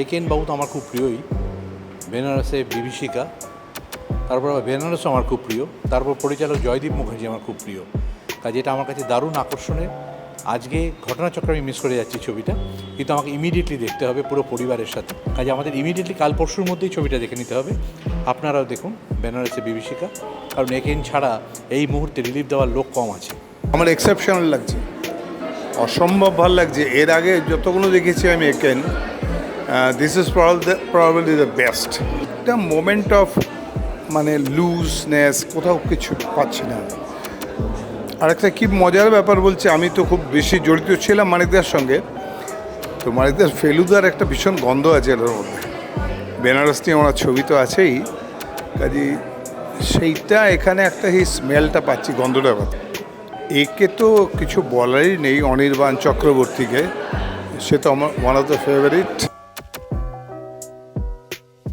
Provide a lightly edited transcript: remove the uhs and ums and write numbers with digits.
একেন বাবু তো আমার খুব প্রিয়ই, বেনারসে বিভীষিকা, তারপর আবার বেনারসও আমার খুব প্রিয়, তারপর পরিচালক জয়দীপ মুখার্জি আমার খুব প্রিয়। কাজে এটা আমার কাছে দারুণ আকর্ষণের। আজকে ঘটনাচক্র আমি মিস করে যাচ্ছি ছবিটা, কিন্তু আমাকে ইমিডিয়েটলি দেখতে হবে পুরো পরিবারের সাথে। কাজে আমাদের ইমিডিয়েটলি কাল পরশুর মধ্যেই ছবিটা দেখে নিতে হবে। আপনারাও দেখুন বেনারসে বিভীষিকা, কারণ একেন ছাড়া এই মুহূর্তে রিলিফ দেওয়ার লোক কম আছে। আমার এক্সেপশনাল লাগছে, অসম্ভব ভালো লাগছে। এর আগে যতগুলো দেখেছি আমি Eken, this is probably the best. একটা মোমেন্ট অফ মানে লুজনেস, কোথাও কিছু পাচ্ছি না। আর একটা কী মজার ব্যাপার বলছে, আমি তো খুব বেশি জড়িত ছিলাম মানিকদার সঙ্গে, তো মানিকদার ফেলুদার একটা ভীষণ গন্ধ আছে এটার মধ্যে। বেনারস নিয়ে ওনার ছবি তো আছেই, কাজে সেইটা এখানে একটা এই স্মেলটা পাচ্ছি, গন্ধটা পাচ্ছি। একে তো কিছু বলারই নেই, অনির্বাণ চক্রবর্তীকে, সে তো আমার ওয়ান অফ দ্য ফেভারিট।